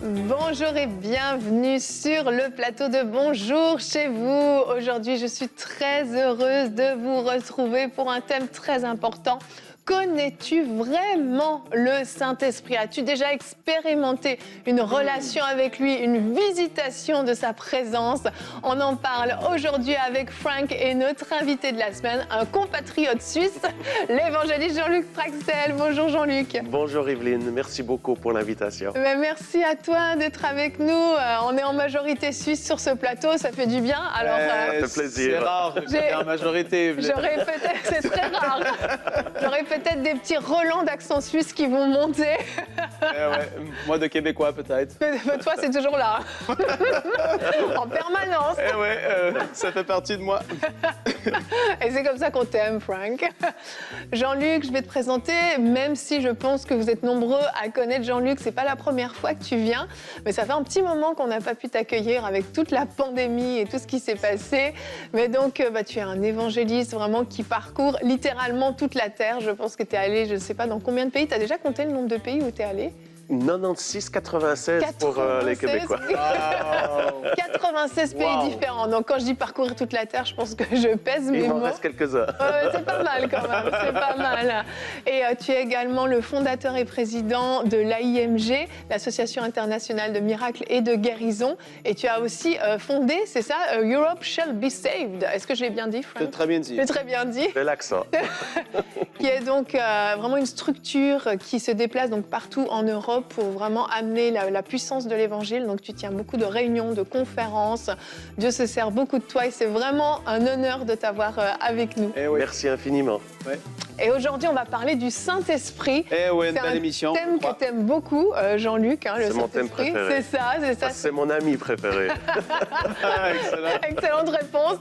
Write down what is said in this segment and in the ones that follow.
Bonjour et bienvenue sur le plateau de Bonjour chez vous. Aujourd'hui, je suis très heureuse de vous retrouver pour un thème très important. Connais-tu vraiment le Saint-Esprit? As-tu déjà expérimenté une relation avec lui, une visitation de sa présence? On en parle aujourd'hui avec Frank et notre invité de la semaine, un compatriote suisse, l'évangéliste Jean-Luc Praxel. Bonjour Jean-Luc. Bonjour Evelyne, merci beaucoup pour l'invitation. Merci à toi d'être avec nous. On est en majorité suisse sur ce plateau, ça fait du bien. Alors, ça fait plaisir. C'est rare que j'étais en majorité, Evelyne. C'est très rare. J'aurais peut-être des petits relents d'accent suisse qui vont monter. Ouais. Moi, de Québécois, peut-être. Mais toi, c'est toujours là. En permanence. Ça fait partie de moi. Et c'est comme ça qu'on t'aime, Frank. Jean-Luc, je vais te présenter, même si je pense que vous êtes nombreux à connaître Jean-Luc, c'est pas la première fois que tu viens, mais ça fait un petit moment qu'on n'a pas pu t'accueillir avec toute la pandémie et tout ce qui s'est passé. Mais donc, tu es un évangéliste vraiment qui parcourt littéralement toute la terre. Je pense que tu es allé, je ne sais pas dans combien de pays. Tu as déjà compté le nombre de pays où tu es allé? 96, 96 pour les Québécois. Wow. 96 pays différents. Donc, quand je dis parcourir toute la Terre, je pense que je pèse mes mots. Il m'en reste quelques-uns. C'est pas mal quand même, c'est pas mal. Et tu es également le fondateur et président de l'AIMG, l'Association internationale de miracles et de guérison. Et tu as aussi fondé, c'est ça, Europe Shall Be Saved. Est-ce que je l'ai bien dit, Frank? C'est très bien dit. C'est très bien dit. Bel accent. Qui est donc vraiment une structure qui se déplace donc partout en Europe pour vraiment amener la puissance de l'Évangile. Donc tu tiens beaucoup de réunions, de conférences. Dieu se sert beaucoup de toi et c'est vraiment un honneur de t'avoir avec nous. Eh oui. Merci infiniment. Ouais. Et aujourd'hui, on va parler du Saint-Esprit. Eh oui, une belle émission. C'est un thème que tu aimes beaucoup, Jean-Luc, le C'est mon thème Saint-Esprit. préféré. C'est ça. C'est mon ami préféré. Excellent. Excellente réponse.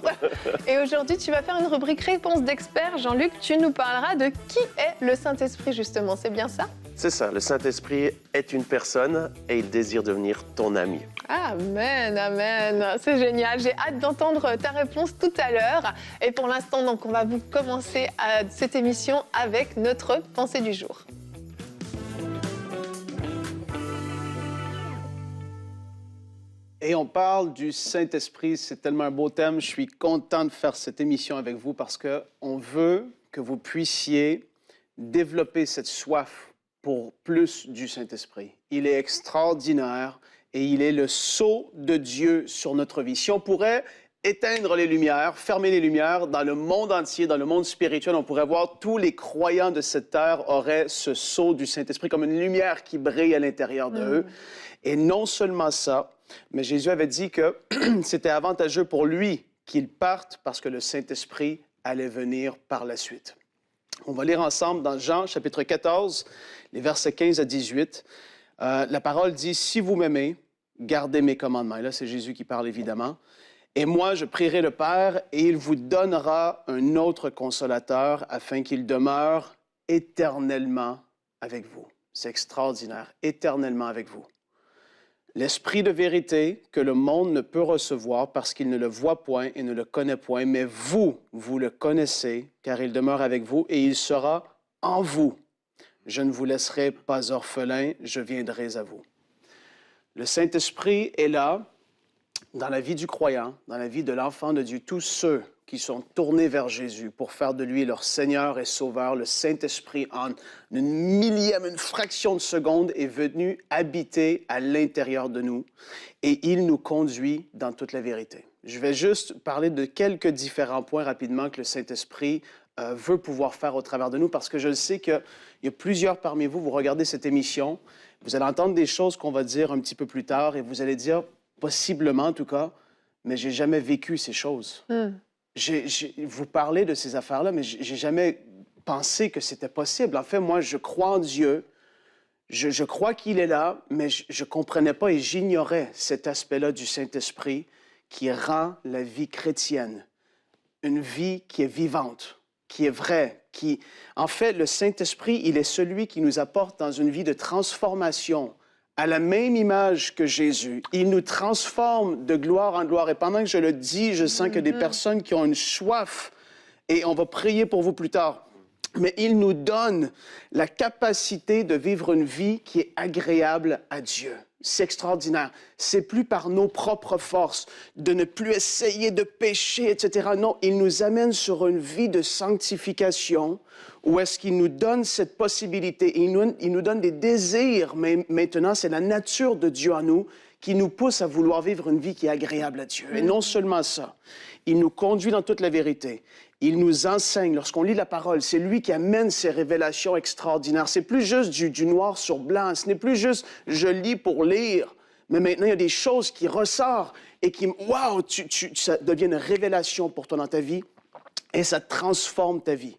Et aujourd'hui, tu vas faire une rubrique réponse d'expert. Jean-Luc, tu nous parleras de qui est le Saint-Esprit, justement. C'est bien ça? C'est ça, le Saint-Esprit est une personne et il désire devenir ton ami. Amen, amen. C'est génial. J'ai hâte d'entendre ta réponse tout à l'heure. Et pour l'instant, donc, on va vous commencer cette émission avec notre pensée du jour. Et on parle du Saint-Esprit. C'est tellement un beau thème. Je suis content de faire cette émission avec vous parce qu'on veut que vous puissiez développer cette soif pour plus du Saint-Esprit. Il est extraordinaire et il est le sceau de Dieu sur notre vie. Si on pourrait éteindre les lumières, fermer les lumières dans le monde entier, dans le monde spirituel, on pourrait voir tous les croyants de cette terre auraient ce sceau du Saint-Esprit comme une lumière qui brille à l'intérieur d'eux. Et non seulement ça, mais Jésus avait dit que c'était avantageux pour lui qu'il parte parce que le Saint-Esprit allait venir par la suite. On va lire ensemble dans Jean, chapitre 14, les versets 15 à 18. La parole dit « Si vous m'aimez, gardez mes commandements. » Et là, c'est Jésus qui parle, évidemment. « Et moi, je prierai le Père, et il vous donnera un autre consolateur, afin qu'il demeure éternellement avec vous. » C'est extraordinaire, éternellement avec vous. L'Esprit de vérité que le monde ne peut recevoir parce qu'il ne le voit point et ne le connaît point, mais vous, vous le connaissez, car il demeure avec vous et il sera en vous. Je ne vous laisserai pas orphelin, je viendrai à vous. Le Saint-Esprit est là dans la vie du croyant, dans la vie de l'enfant de Dieu, tous ceux qui sont tournés vers Jésus pour faire de lui leur Seigneur et Sauveur. Le Saint-Esprit, en une fraction de seconde, est venu habiter à l'intérieur de nous et il nous conduit dans toute la vérité. Je vais juste parler de quelques différents points rapidement que le Saint-Esprit veut pouvoir faire au travers de nous parce que je le sais qu'il y a plusieurs parmi vous, vous regardez cette émission, vous allez entendre des choses qu'on va dire un petit peu plus tard et vous allez dire, possiblement en tout cas, mais j'ai jamais vécu ces choses. Vous parlez de ces affaires-là, mais j'ai jamais pensé que c'était possible. En fait, moi, je crois en Dieu. Je crois qu'il est là, mais je ne comprenais pas et j'ignorais cet aspect-là du Saint-Esprit qui rend la vie chrétienne une vie qui est vivante, qui est vraie, qui... En fait, le Saint-Esprit, il est celui qui nous apporte dans une vie de transformation à la même image que Jésus. Il nous transforme de gloire en gloire. Et pendant que je le dis, je sens que des personnes qui ont une soif, et on va prier pour vous plus tard, mais il nous donne la capacité de vivre une vie qui est agréable à Dieu. C'est extraordinaire. C'est plus par nos propres forces de ne plus essayer de pécher, etc. Non, il nous amène sur une vie de sanctification où est-ce qu'il nous donne cette possibilité. Il nous donne des désirs, mais maintenant, c'est la nature de Dieu en nous qui nous pousse à vouloir vivre une vie qui est agréable à Dieu. Et non seulement ça, il nous conduit dans toute la vérité. Il nous enseigne. Lorsqu'on lit la parole, c'est lui qui amène ces révélations extraordinaires. C'est plus juste du noir sur blanc. Ce n'est plus juste « je lis pour lire ». Mais maintenant, il y a des choses qui ressortent et qui, wow, ça devient une révélation pour toi dans ta vie et ça transforme ta vie.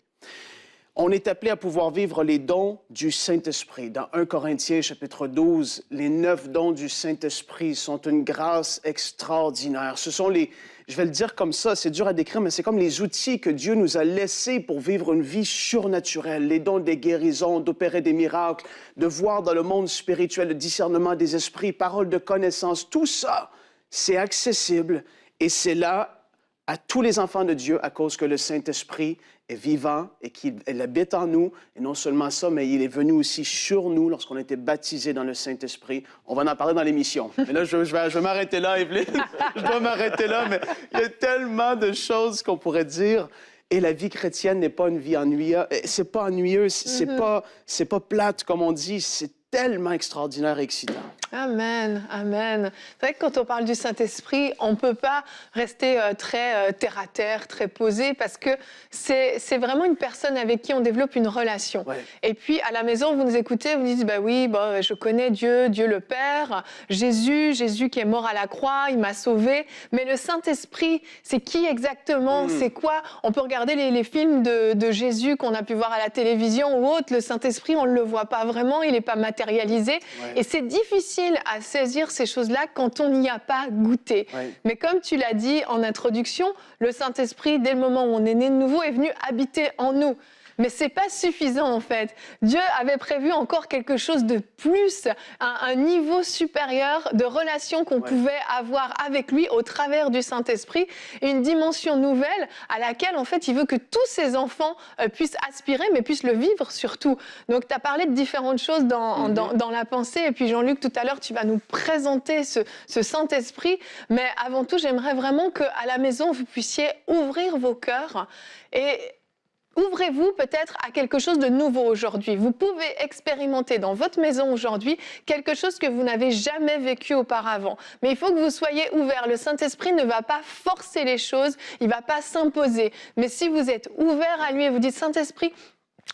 On est appelé à pouvoir vivre les dons du Saint-Esprit. Dans 1 Corinthiens, chapitre 12, les 9 dons du Saint-Esprit sont une grâce extraordinaire. Ce sont les, je vais le dire comme ça, c'est dur à décrire, mais c'est comme les outils que Dieu nous a laissés pour vivre une vie surnaturelle. Les dons des guérisons, d'opérer des miracles, de voir dans le monde spirituel le discernement des esprits, paroles de connaissance. Tout ça, c'est accessible et c'est là à tous les enfants de Dieu à cause que le Saint-Esprit est vivant et qu'il habite en nous. Et non seulement ça, mais il est venu aussi sur nous lorsqu'on a été baptisés dans le Saint-Esprit. On va en parler dans l'émission. Mais là, je vais m'arrêter là, Evelyne. Je dois m'arrêter là, mais il y a tellement de choses qu'on pourrait dire. Et la vie chrétienne n'est pas une vie ennuyeuse. C'est pas ennuyeux, c'est pas plate, comme on dit. C'est tellement extraordinaire et excitant. Amen, amen. C'est vrai que quand on parle du Saint-Esprit, on ne peut pas rester très terre-à-terre, très posé, parce que c'est vraiment une personne avec qui on développe une relation. Ouais. Et puis, à la maison, vous nous écoutez, vous dites, bah oui, bah, je connais Dieu, Dieu le Père, Jésus qui est mort à la croix, il m'a sauvé. Mais le Saint-Esprit, c'est qui exactement? C'est quoi? On peut regarder les films de Jésus qu'on a pu voir à la télévision ou autre. Le Saint-Esprit, on ne le voit pas vraiment, il n'est pas matérialisé. Ouais. Et c'est difficile à saisir ces choses-là quand on n'y a pas goûté. Oui. Mais comme tu l'as dit en introduction, le Saint-Esprit, dès le moment où on est né de nouveau, est venu habiter en nous. Mais ce n'est pas suffisant, en fait. Dieu avait prévu encore quelque chose de plus, un niveau supérieur de relation qu'on pouvait avoir avec lui au travers du Saint-Esprit, une dimension nouvelle à laquelle, en fait, il veut que tous ses enfants puissent aspirer, mais puissent le vivre surtout. Donc, tu as parlé de différentes choses dans la pensée, et puis Jean-Luc, tout à l'heure, tu vas nous présenter ce Saint-Esprit. Mais avant tout, j'aimerais vraiment qu'à la maison, vous puissiez ouvrir vos cœurs et ouvrez-vous peut-être à quelque chose de nouveau aujourd'hui. Vous pouvez expérimenter dans votre maison aujourd'hui quelque chose que vous n'avez jamais vécu auparavant. Mais il faut que vous soyez ouverts. Le Saint-Esprit ne va pas forcer les choses, il ne va pas s'imposer. Mais si vous êtes ouvert à lui et vous dites « Saint-Esprit,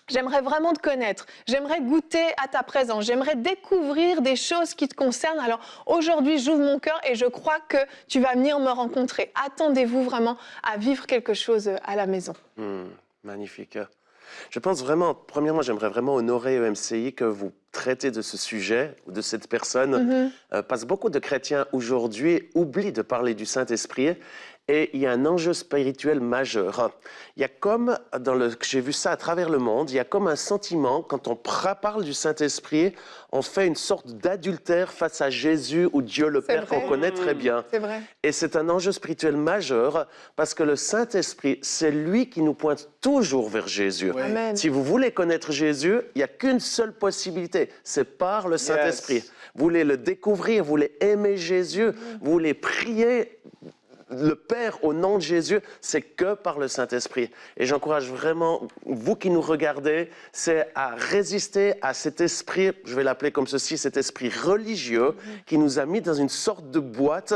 j'aimerais vraiment te connaître, j'aimerais goûter à ta présence, j'aimerais découvrir des choses qui te concernent. Alors aujourd'hui, j'ouvre mon cœur et je crois que tu vas venir me rencontrer. » Attendez-vous vraiment à vivre quelque chose à la maison. Magnifique. Je pense vraiment, premièrement, j'aimerais vraiment honorer EMCI que vous traitez de ce sujet, ou de cette personne, parce que beaucoup de chrétiens aujourd'hui oublient de parler du Saint-Esprit. Et il y a un enjeu spirituel majeur. Il y a comme, j'ai vu ça à travers le monde, il y a comme un sentiment, quand on parle du Saint-Esprit, on fait une sorte d'adultère face à Jésus ou Dieu le Père qu'on connaît très bien. C'est vrai. Et c'est un enjeu spirituel majeur parce que le Saint-Esprit, c'est lui qui nous pointe toujours vers Jésus. Oui. Amen. Si vous voulez connaître Jésus, il n'y a qu'une seule possibilité, c'est par le Saint-Esprit. Yes. Vous voulez le découvrir, vous voulez aimer Jésus, vous voulez prier le Père au nom de Jésus, c'est que par le Saint-Esprit. Et j'encourage vraiment, vous qui nous regardez, c'est à résister à cet esprit, je vais l'appeler comme ceci, cet esprit religieux qui nous a mis dans une sorte de boîte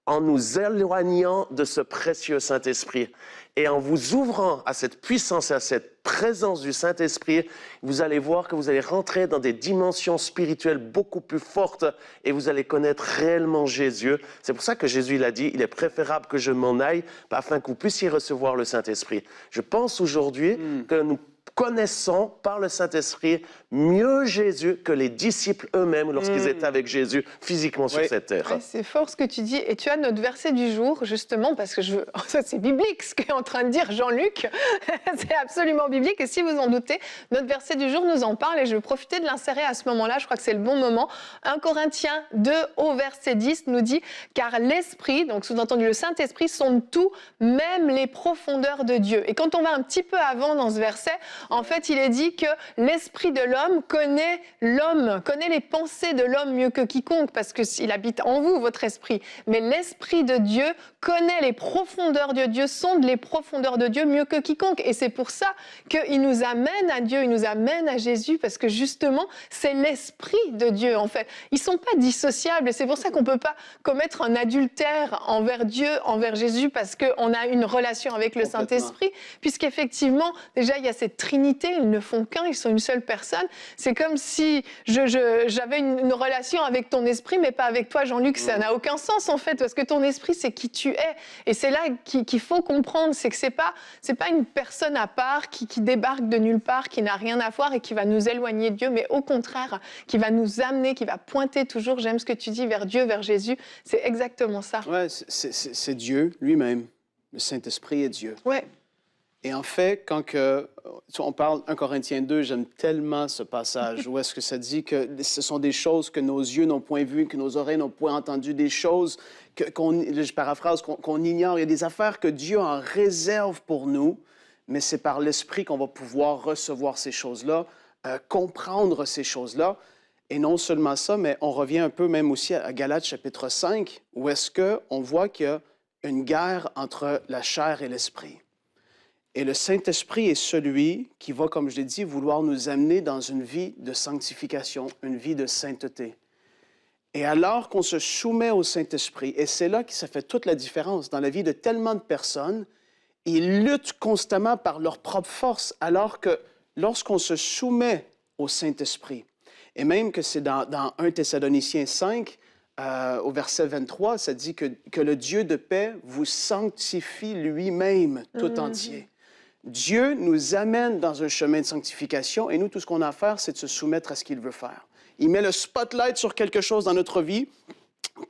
en nous éloignant de ce précieux Saint-Esprit. Et en vous ouvrant à cette puissance et à cette présence du Saint-Esprit, vous allez voir que vous allez rentrer dans des dimensions spirituelles beaucoup plus fortes et vous allez connaître réellement Jésus. C'est pour ça que Jésus l'a dit, il est préférable que je m'en aille afin que vous puissiez recevoir le Saint-Esprit. Je pense aujourd'hui que nous connaissons par le Saint-Esprit mieux Jésus que les disciples eux-mêmes lorsqu'ils étaient avec Jésus physiquement sur cette terre. Ouais, c'est fort ce que tu dis. Et tu as notre verset du jour, justement, parce que c'est biblique ce qu'est en train de dire Jean-Luc. C'est absolument biblique. Et si vous en doutez, notre verset du jour nous en parle et je vais profiter de l'insérer à ce moment-là. Je crois que c'est le bon moment. 1 Corinthiens 2 au verset 10 nous dit « Car l'Esprit, donc sous-entendu le Saint-Esprit, sonde tout, même les profondeurs de Dieu. » Et quand on va un petit peu avant dans ce verset, En fait, il est dit que l'esprit de l'homme, connaît les pensées de l'homme mieux que quiconque, parce qu'il habite en vous, votre esprit. Mais l'esprit de Dieu connaît les profondeurs de Dieu, sonde les profondeurs de Dieu mieux que quiconque. Et c'est pour ça qu'il nous amène à Dieu, il nous amène à Jésus, parce que justement, c'est l'esprit de Dieu, en fait. Ils ne sont pas dissociables, et c'est pour ça qu'on ne peut pas commettre un adultère envers Dieu, envers Jésus, parce qu'on a une relation avec le Saint-Esprit, puisqu'effectivement, déjà, il y a cette Trinité, ils ne font qu'un, ils sont une seule personne. C'est comme si j'avais une relation avec ton esprit, mais pas avec toi, Jean-Luc. Ça n'a aucun sens, en fait, parce que ton esprit, c'est qui tu es. Et c'est là qu'il faut comprendre, c'est que c'est pas une personne à part qui débarque de nulle part, qui n'a rien à voir et qui va nous éloigner de Dieu, mais au contraire, qui va nous amener, qui va pointer toujours, j'aime ce que tu dis, vers Dieu, vers Jésus. C'est exactement ça. Ouais, c'est Dieu lui-même. Le Saint-Esprit est Dieu. Ouais. Et en fait, quand on parle 1 Corinthiens 2, j'aime tellement ce passage où est-ce que ça dit que ce sont des choses que nos yeux n'ont point vues, que nos oreilles n'ont point entendues, des choses je paraphrase, qu'on ignore. Il y a des affaires que Dieu en réserve pour nous, mais c'est par l'Esprit qu'on va pouvoir recevoir ces choses-là, comprendre ces choses-là. Et non seulement ça, mais on revient un peu même aussi à Galates chapitre 5, où est-ce qu'on voit qu'il y a une guerre entre la chair et l'esprit. Et le Saint-Esprit est celui qui va, comme je l'ai dit, vouloir nous amener dans une vie de sanctification, une vie de sainteté. Et alors qu'on se soumet au Saint-Esprit, et c'est là que ça fait toute la différence dans la vie de tellement de personnes, ils luttent constamment par leur propre force, alors que lorsqu'on se soumet au Saint-Esprit, et même que c'est dans 1 Thessaloniciens 5, au verset 23, ça dit que le Dieu de paix vous sanctifie lui-même tout entier. Dieu nous amène dans un chemin de sanctification et nous, tout ce qu'on a à faire, c'est de se soumettre à ce qu'il veut faire. Il met le spotlight sur quelque chose dans notre vie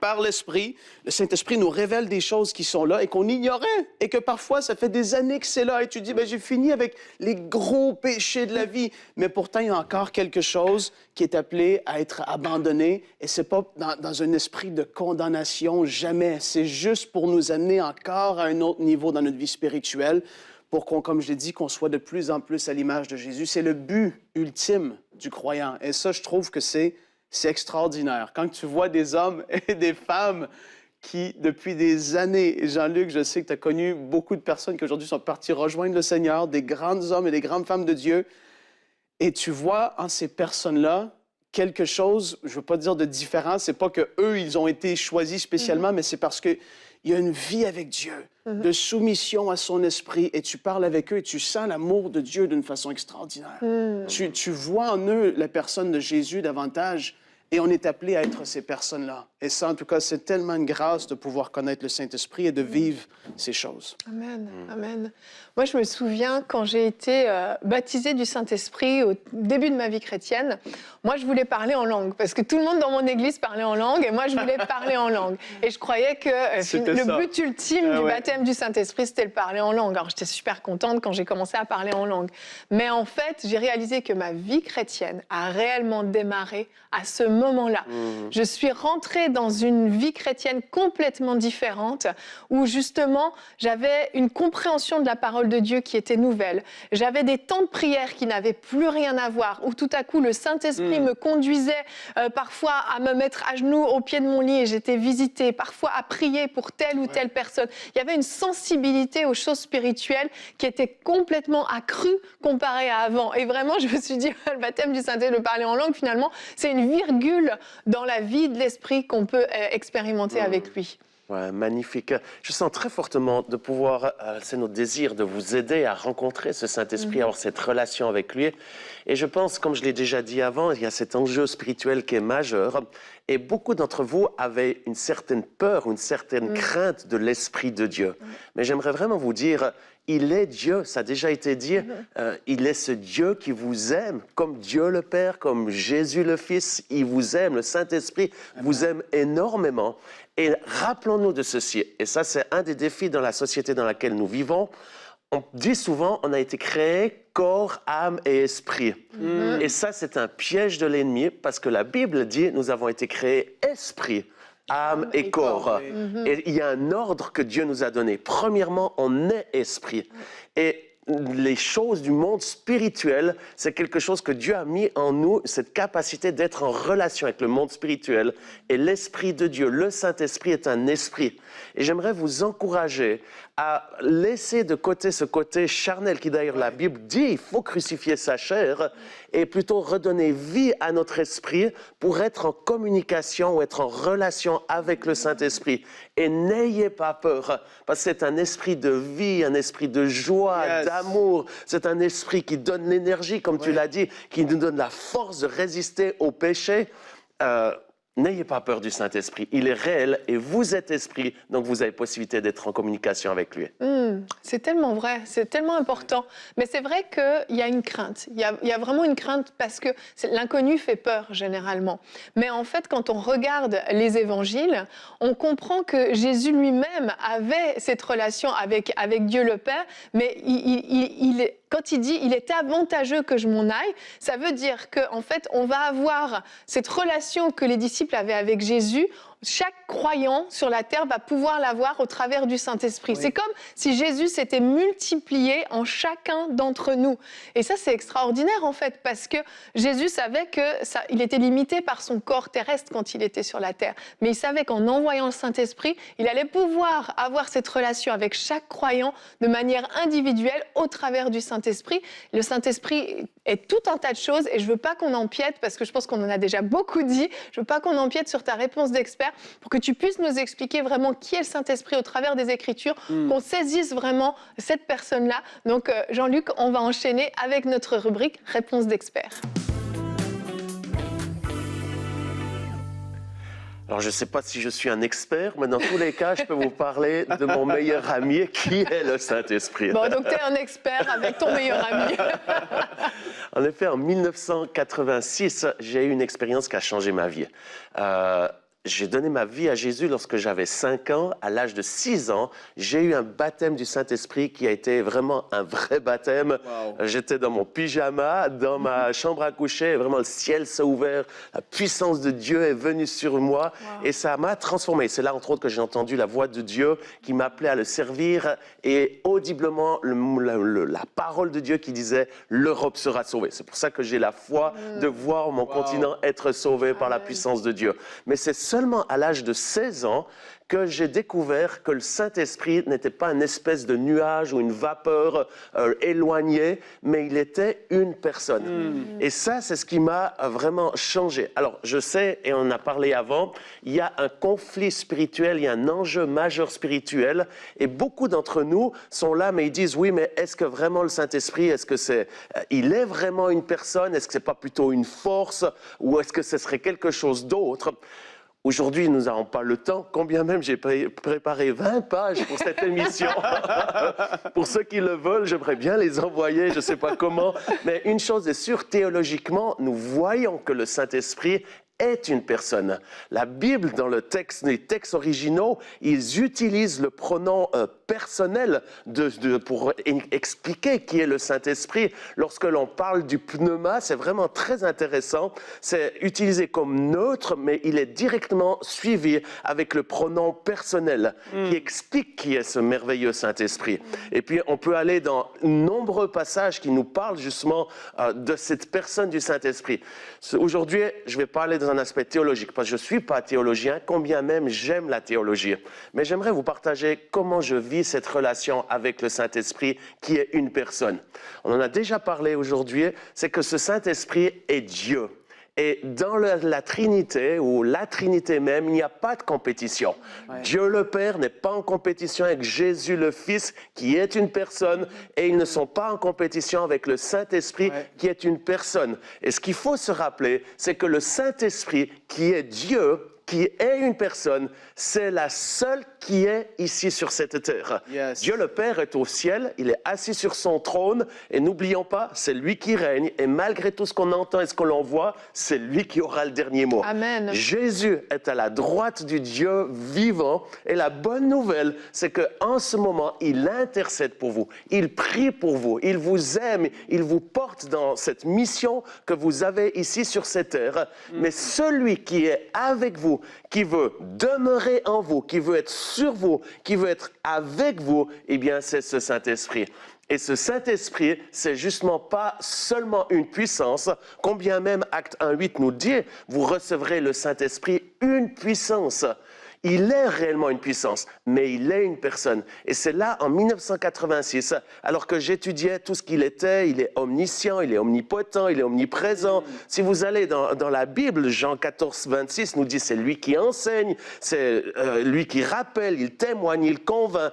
par l'Esprit. Le Saint-Esprit nous révèle des choses qui sont là et qu'on ignorait et que parfois, ça fait des années que c'est là et tu dis, j'ai fini avec les gros péchés de la vie. Mais pourtant, il y a encore quelque chose qui est appelé à être abandonné et c'est pas dans un esprit de condamnation, jamais. C'est juste pour nous amener encore à un autre niveau dans notre vie spirituelle pour qu'on, comme je l'ai dit, qu'on soit de plus en plus à l'image de Jésus. C'est le but ultime du croyant. Et ça, je trouve que c'est extraordinaire. Quand tu vois des hommes et des femmes qui, depuis des années, et Jean-Luc, je sais que tu as connu beaucoup de personnes qui aujourd'hui sont parties rejoindre le Seigneur, des grands hommes et des grandes femmes de Dieu, et tu vois en ces personnes-là quelque chose, je ne veux pas dire de différent, c'est pas qu'eux, ils ont été choisis spécialement, mais c'est parce qu'il y a une vie avec Dieu, de soumission à son esprit, et tu parles avec eux et tu sens l'amour de Dieu d'une façon extraordinaire. Tu vois en eux la personne de Jésus davantage, et on est appelé à être ces personnes-là. Et ça, en tout cas, c'est tellement une grâce de pouvoir connaître le Saint-Esprit et de vivre ces choses. Amen, amen. Moi, je me souviens, quand j'ai été baptisée du Saint-Esprit au début de ma vie chrétienne, moi, je voulais parler en langue, parce que tout le monde dans mon église parlait en langue, et moi, je voulais parler en langue. Et je croyais que le but ultime du baptême du Saint-Esprit, c'était le parler en langue. Alors, j'étais super contente quand j'ai commencé à parler en langue. Mais en fait, j'ai réalisé que ma vie chrétienne a réellement démarré à ce moment-là. Je suis rentrée dans une vie chrétienne complètement différente, où justement, j'avais une compréhension de la parole de Dieu qui était nouvelle. J'avais des temps de prière qui n'avaient plus rien à voir, où tout à coup, le Saint-Esprit me conduisait parfois à me mettre à genoux au pied de mon lit et j'étais visitée, parfois à prier pour telle ou telle personne. Il y avait une sensibilité aux choses spirituelles qui était complètement accrue comparée à avant. Et vraiment, je me suis dit, le baptême du Saint-Esprit, le parler en langue, finalement, c'est une virgule dans la vie de l'Esprit qu'on peut expérimenter avec lui. Ouais, magnifique. Je sens très fortement de pouvoir, c'est notre désir de vous aider à rencontrer ce Saint-Esprit, à avoir cette relation avec lui. Et je pense, comme je l'ai déjà dit avant, il y a cet enjeu spirituel qui est majeur. Et beaucoup d'entre vous avaient une certaine peur, une certaine crainte de l'Esprit de Dieu. Mais j'aimerais vraiment vous dire, il est Dieu, ça a déjà été dit. Il est ce Dieu qui vous aime, comme Dieu le Père, comme Jésus le Fils. Il vous aime, le Saint-Esprit vous aime énormément. Et rappelons-nous de ceci, et ça c'est un des défis dans la société dans laquelle nous vivons. On dit souvent, on a été créé corps, âme et esprit. Et ça c'est un piège de l'ennemi, parce que la Bible dit, nous avons été créés esprit, âme et corps. Et il y a un ordre que Dieu nous a donné. Premièrement, on est esprit. Et les choses du monde spirituel, c'est quelque chose que Dieu a mis en nous, cette capacité d'être en relation avec le monde spirituel. Et l'Esprit de Dieu, le Saint-Esprit est un esprit. Et j'aimerais vous encourager à laisser de côté ce côté charnel qui d'ailleurs la Bible dit, il faut crucifier sa chair et plutôt redonner vie à notre esprit pour être en communication ou être en relation avec le Saint-Esprit. Et n'ayez pas peur, parce que c'est un esprit de vie, un esprit de joie, d'amour. C'est un esprit qui donne l'énergie, comme tu l'as dit, qui nous donne la force de résister au péché. N'ayez pas peur du Saint-Esprit. Il est réel et vous êtes esprit, donc vous avez possibilité d'être en communication avec lui. C'est tellement vrai, c'est tellement important. Mais c'est vrai qu'il y a une crainte. Il y a vraiment une crainte parce que l'inconnu fait peur généralement. Mais en fait, quand on regarde les évangiles, on comprend que Jésus lui-même avait cette relation avec Dieu le Père, mais quand il dit « il est avantageux que je m'en aille », ça veut dire qu'en fait, on va avoir cette relation que les disciples avaient avec Jésus. Chaque croyant sur la terre va pouvoir l'avoir au travers du Saint-Esprit. C'est comme si Jésus s'était multiplié en chacun d'entre nous. Et ça, c'est extraordinaire en fait, parce que Jésus savait qu'il était limité par son corps terrestre quand il était sur la terre. Mais il savait qu'en envoyant le Saint-Esprit, il allait pouvoir avoir cette relation avec chaque croyant de manière individuelle au travers du Saint-Esprit. Le Saint-Esprit est tout un tas de choses et je ne veux pas qu'on empiète, parce que je pense qu'on en a déjà beaucoup dit, je ne veux pas qu'on empiète sur ta réponse d'expert, pour que tu puisses nous expliquer vraiment qui est le Saint-Esprit au travers des Écritures, qu'on saisisse vraiment cette personne-là. Donc Jean-Luc, on va enchaîner avec notre rubrique Réponse d'expert. Alors, je ne sais pas si je suis un expert, mais dans tous les cas, je peux vous parler de mon meilleur ami, qui est le Saint-Esprit. Bon, donc tu es un expert avec ton meilleur ami. En effet, en 1986, j'ai eu une expérience qui a changé ma vie. J'ai donné ma vie à Jésus lorsque j'avais 5 ans. À l'âge de 6 ans, j'ai eu un baptême du Saint-Esprit qui a été vraiment un vrai baptême. Wow. J'étais dans mon pyjama, dans ma chambre à coucher, et vraiment le ciel s'est ouvert, la puissance de Dieu est venue sur moi et ça m'a transformé. C'est là, entre autres, que j'ai entendu la voix de Dieu qui m'appelait à le servir et audiblement la parole de Dieu qui disait « l'Europe sera sauvée ». C'est pour ça que j'ai la foi de voir mon continent être sauvé par la puissance de Dieu. Mais c'est seulement à l'âge de 16 ans que j'ai découvert que le Saint-Esprit n'était pas une espèce de nuage ou une vapeur éloignée, mais il était une personne. Et ça, c'est ce qui m'a vraiment changé. Alors, je sais, et on en a parlé avant, il y a un conflit spirituel, il y a un enjeu majeur spirituel, et beaucoup d'entre nous sont là, mais ils disent, oui, mais est-ce que vraiment le Saint-Esprit, est-ce que il est vraiment une personne? Est-ce que c'est pas plutôt une force? Ou est-ce que ce serait quelque chose d'autre? Aujourd'hui, nous n'avons pas le temps, combien même j'ai préparé 20 pages pour cette émission. Pour ceux qui le veulent, j'aimerais bien les envoyer, je ne sais pas comment. Mais une chose est sûre, théologiquement, nous voyons que le Saint-Esprit est une personne. La Bible, dans les textes originaux, ils utilisent le pronom personnel pour expliquer qui est le Saint-Esprit. Lorsque l'on parle du pneuma, c'est vraiment très intéressant. C'est utilisé comme neutre, mais il est directement suivi avec le pronom personnel qui explique qui est ce merveilleux Saint-Esprit. Et puis, on peut aller dans nombreux passages qui nous parlent justement de cette personne du Saint-Esprit. Aujourd'hui, je vais parler dans un aspect théologique, parce que je ne suis pas théologien, combien même j'aime la théologie. Mais j'aimerais vous partager comment je vis cette relation avec le Saint-Esprit qui est une personne. On en a déjà parlé aujourd'hui, c'est que ce Saint-Esprit est Dieu. Et dans la Trinité, ou la Trinité même, il n'y a pas de compétition. Dieu le Père n'est pas en compétition avec Jésus le Fils, qui est une personne, et ils ne sont pas en compétition avec le Saint-Esprit, qui est une personne. Et ce qu'il faut se rappeler, c'est que le Saint-Esprit, qui est Dieu, qui est une personne, c'est la seule qui est ici sur cette terre. Dieu le Père est au ciel, il est assis sur son trône, et n'oublions pas, c'est lui qui règne, et malgré tout ce qu'on entend et ce que l'on voit, c'est lui qui aura le dernier mot. Amen. Jésus est à la droite du Dieu vivant, et la bonne nouvelle, c'est qu'en ce moment, il intercède pour vous, il prie pour vous, il vous aime, il vous porte dans cette mission que vous avez ici sur cette terre, mais celui qui est avec vous, qui veut demeurer en vous, qui veut être sur vous, qui veut être avec vous, eh bien, c'est ce Saint-Esprit. Et ce Saint-Esprit, c'est justement pas seulement une puissance, combien même Acte 1:8 nous dit, vous recevrez le Saint-Esprit, une puissance. Il est réellement une puissance, mais il est une personne. Et c'est là, en 1986, alors que j'étudiais tout ce qu'il était, il est omniscient, il est omnipotent, il est omniprésent. Si vous allez dans la Bible, Jean 14:26 nous dit c'est lui qui enseigne, c'est lui qui rappelle, il témoigne, il convainc.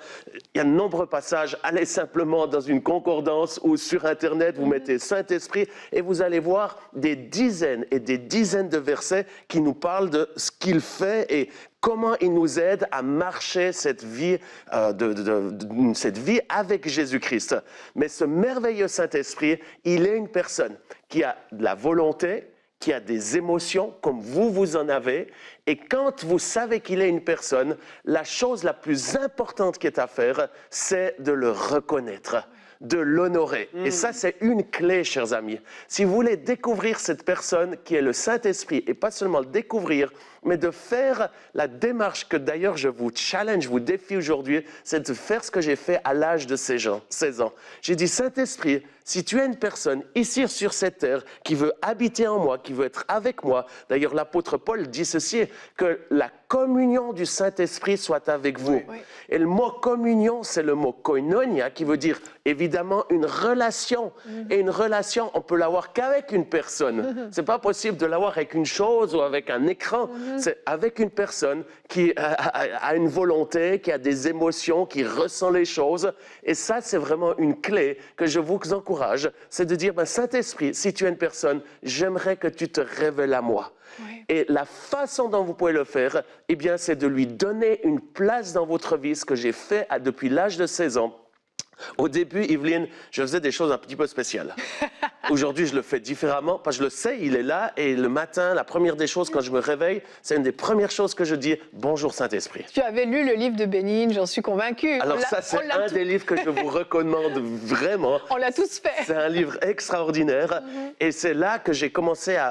Il y a de nombreux passages. Allez simplement dans une concordance ou sur Internet, vous mettez Saint-Esprit et vous allez voir des dizaines et des dizaines de versets qui nous parlent de ce qu'il fait et comment il nous aide à marcher cette vie, cette vie avec Jésus-Christ. Mais ce merveilleux Saint-Esprit, il est une personne qui a de la volonté, qui a des émotions, comme vous en avez. Et quand vous savez qu'il est une personne, la chose la plus importante qui est à faire, c'est de le reconnaître, de l'honorer. Et ça, c'est une clé, chers amis. Si vous voulez découvrir cette personne qui est le Saint-Esprit, et pas seulement le découvrir, mais de faire la démarche que d'ailleurs je vous challenge, je vous défie aujourd'hui, c'est de faire ce que j'ai fait à l'âge de 16 ans. J'ai dit, Saint-Esprit, si tu es une personne ici sur cette terre qui veut habiter en moi, qui veut être avec moi, d'ailleurs l'apôtre Paul dit ceci, que la communion du Saint-Esprit soit avec vous. Oui. Et le mot communion, c'est le mot koinonia, qui veut dire évidemment une relation. Et une relation, on peut l'avoir qu'avec une personne. C'est pas possible de l'avoir avec une chose ou avec un écran. C'est avec une personne qui a une volonté, qui a des émotions, qui ressent les choses. Et ça, c'est vraiment une clé que je vous encourage. C'est de dire, Saint-Esprit, si tu es une personne, j'aimerais que tu te révèles à moi. Oui. Et la façon dont vous pouvez le faire, eh bien, c'est de lui donner une place dans votre vie, ce que j'ai fait depuis l'âge de 16 ans. Au début, Yveline, je faisais des choses un petit peu spéciales. Aujourd'hui, je le fais différemment, parce que je le sais, il est là, et le matin, la première des choses, quand je me réveille, c'est une des premières choses que je dis, bonjour Saint-Esprit. Tu avais lu le livre de Bénigne, j'en suis convaincue. Alors ça, c'est un des livres que je vous recommande vraiment. On l'a tous fait. C'est un livre extraordinaire, et c'est là que j'ai commencé à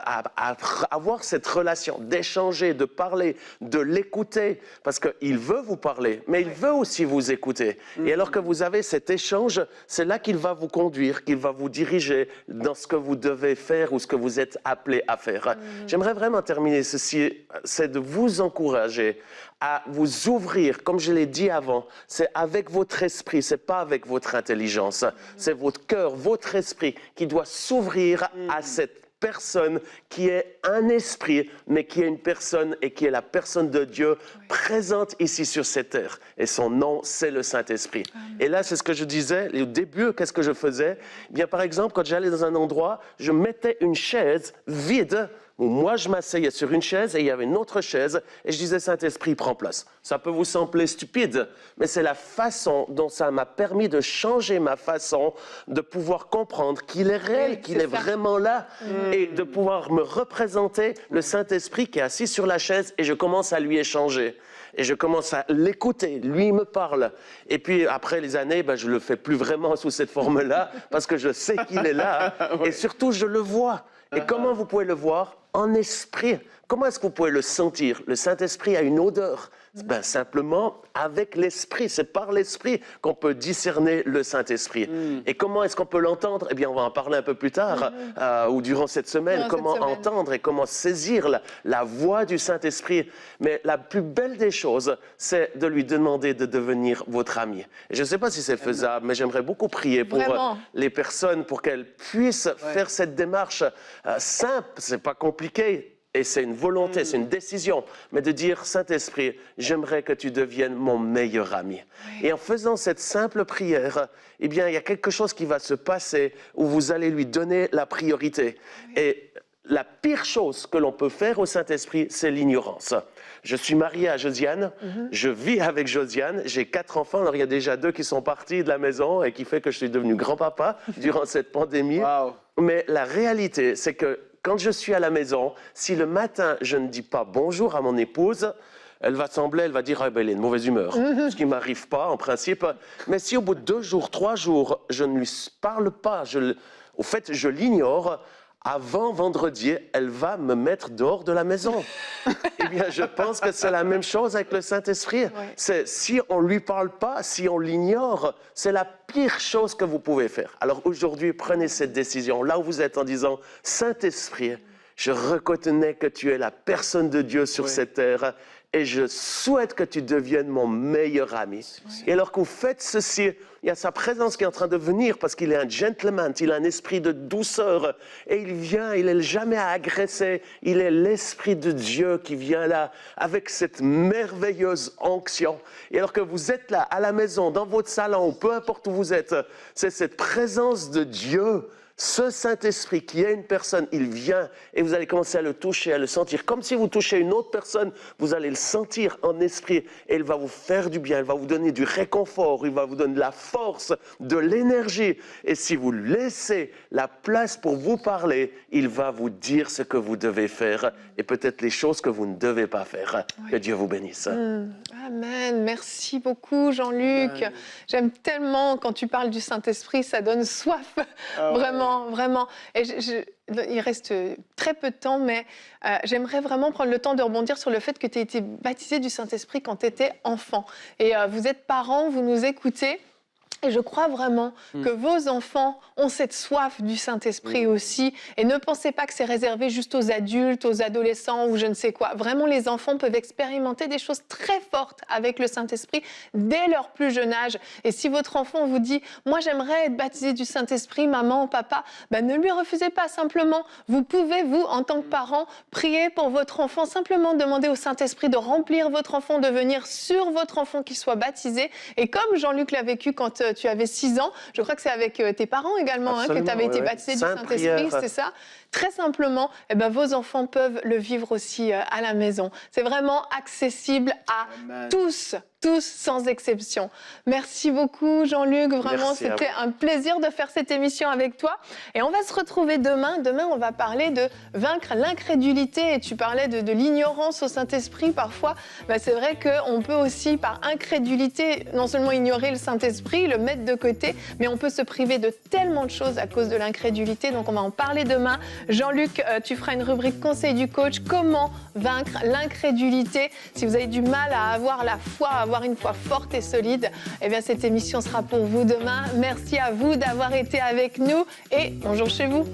avoir cette relation, d'échanger, de parler, de l'écouter, parce qu'il veut vous parler, mais il veut aussi vous écouter. Et alors que vous avez cet échange, c'est là qu'il va vous conduire, qu'il va vous diriger dans ce que vous devez faire ou ce que vous êtes appelé à faire. J'aimerais vraiment terminer ceci, c'est de vous encourager à vous ouvrir, comme je l'ai dit avant, c'est avec votre esprit, c'est pas avec votre intelligence, c'est votre cœur, votre esprit qui doit s'ouvrir à cette personne qui est un esprit, mais qui est une personne et qui est la personne de Dieu présente ici sur cette terre. Et son nom, c'est le Saint-Esprit. Et là, c'est ce que je disais, au début, qu'est-ce que je faisais? Eh bien, par exemple, quand j'allais dans un endroit, je mettais une chaise vide, où moi, je m'asseyais sur une chaise et il y avait une autre chaise et je disais, Saint-Esprit, prends place. Ça peut vous sembler stupide, mais c'est la façon dont ça m'a permis de changer ma façon de pouvoir comprendre qu'il est réel, qu'il est vraiment là et de pouvoir me représenter le Saint-Esprit qui est assis sur la chaise et je commence à lui échanger. Et je commence à l'écouter, lui me parle. Et puis après les années, je ne le fais plus vraiment sous cette forme-là parce que je sais qu'il est là et surtout je le vois. Et comment vous pouvez le voir? En esprit. Comment est-ce que vous pouvez le sentir? Le Saint-Esprit a une odeur. Simplement avec l'Esprit. C'est par l'Esprit qu'on peut discerner le Saint-Esprit. Et comment est-ce qu'on peut l'entendre? Eh bien, on va en parler un peu plus tard ou durant cette semaine. Comment entendre et comment saisir la voix du Saint-Esprit. Mais la plus belle des choses, c'est de lui demander de devenir votre ami. Et je ne sais pas si c'est faisable, mais j'aimerais beaucoup prier pour les personnes, pour qu'elles puissent faire cette démarche simple. C'est pas compliqué. Et c'est une volonté, c'est une décision, mais de dire, Saint-Esprit, j'aimerais que tu deviennes mon meilleur ami. Et en faisant cette simple prière, eh bien, il y a quelque chose qui va se passer où vous allez lui donner la priorité. Et la pire chose que l'on peut faire au Saint-Esprit, c'est l'ignorance. Je suis marié à Josiane, je vis avec Josiane, j'ai 4 enfants, alors il y a déjà 2 qui sont partis de la maison et qui fait que je suis devenu grand-papa durant cette pandémie. Wow. Mais la réalité, c'est que quand je suis à la maison, si le matin, je ne dis pas bonjour à mon épouse, elle va dire, elle est de mauvaise humeur. Ce qui ne m'arrive pas, en principe. Mais si au bout de 2 jours, 3 jours, je ne lui parle pas, au fait, je l'ignore, avant vendredi, elle va me mettre dehors de la maison. Eh bien, je pense que c'est la même chose avec le Saint-Esprit. C'est, si on ne lui parle pas, si on l'ignore, c'est la pire chose que vous pouvez faire. Alors aujourd'hui, prenez cette décision, là où vous êtes, en disant, Saint-Esprit, je reconnais que tu es la personne de Dieu sur cette terre et je souhaite que tu deviennes mon meilleur ami. Et alors que vous faites ceci, il y a sa présence qui est en train de venir parce qu'il est un gentleman, il a un esprit de douceur et il vient, il n'est jamais à agresser, il est l'Esprit de Dieu qui vient là avec cette merveilleuse onction. Et alors que vous êtes là, à la maison, dans votre salon, peu importe où vous êtes, c'est cette présence de Dieu. Ce Saint-Esprit qui est une personne, il vient et vous allez commencer à le toucher, à le sentir. Comme si vous touchez une autre personne, vous allez le sentir en esprit et il va vous faire du bien, il va vous donner du réconfort, il va vous donner de la force, de l'énergie. Et si vous laissez la place pour vous parler, il va vous dire ce que vous devez faire et peut-être les choses que vous ne devez pas faire. Que Dieu vous bénisse. Amen. Merci beaucoup, Jean-Luc. J'aime tellement quand tu parles du Saint-Esprit, ça donne soif. Vraiment, vraiment. Et il reste très peu de temps, mais j'aimerais vraiment prendre le temps de rebondir sur le fait que tu as été baptisé du Saint-Esprit quand tu étais enfant. Et vous êtes parents, vous nous écoutez. Et je crois vraiment que vos enfants ont cette soif du Saint-Esprit aussi. Et ne pensez pas que c'est réservé juste aux adultes, aux adolescents ou je ne sais quoi. Vraiment, les enfants peuvent expérimenter des choses très fortes avec le Saint-Esprit dès leur plus jeune âge. Et si votre enfant vous dit « Moi, j'aimerais être baptisé du Saint-Esprit, maman, papa », ne lui refusez pas simplement. Vous pouvez, vous, en tant que parent, prier pour votre enfant. Simplement demander au Saint-Esprit de remplir votre enfant, de venir sur votre enfant qu'il soit baptisé. Et comme Jean-Luc l'a vécu quand tu avais 6 ans. Je crois que c'est avec tes parents également que tu avais été baptisé du Saint-Esprit, c'est ça? Très simplement, vos enfants peuvent le vivre aussi à la maison. C'est vraiment accessible à tous sans exception. Merci beaucoup Jean-Luc, vraiment c'était un plaisir de faire cette émission avec toi. Et on va se retrouver demain. Demain, on va parler de vaincre l'incrédulité. Et tu parlais de l'ignorance au Saint-Esprit parfois. C'est vrai qu'on peut aussi, par incrédulité, non seulement ignorer le Saint-Esprit, le mettre de côté, mais on peut se priver de tellement de choses à cause de l'incrédulité. Donc on va en parler demain. Jean-Luc, tu feras une rubrique conseil du coach. Comment vaincre l'incrédulité? Si vous avez du mal à avoir la foi, à avoir une foi forte et solide, cette émission sera pour vous demain. Merci à vous d'avoir été avec nous et bonjour chez vous.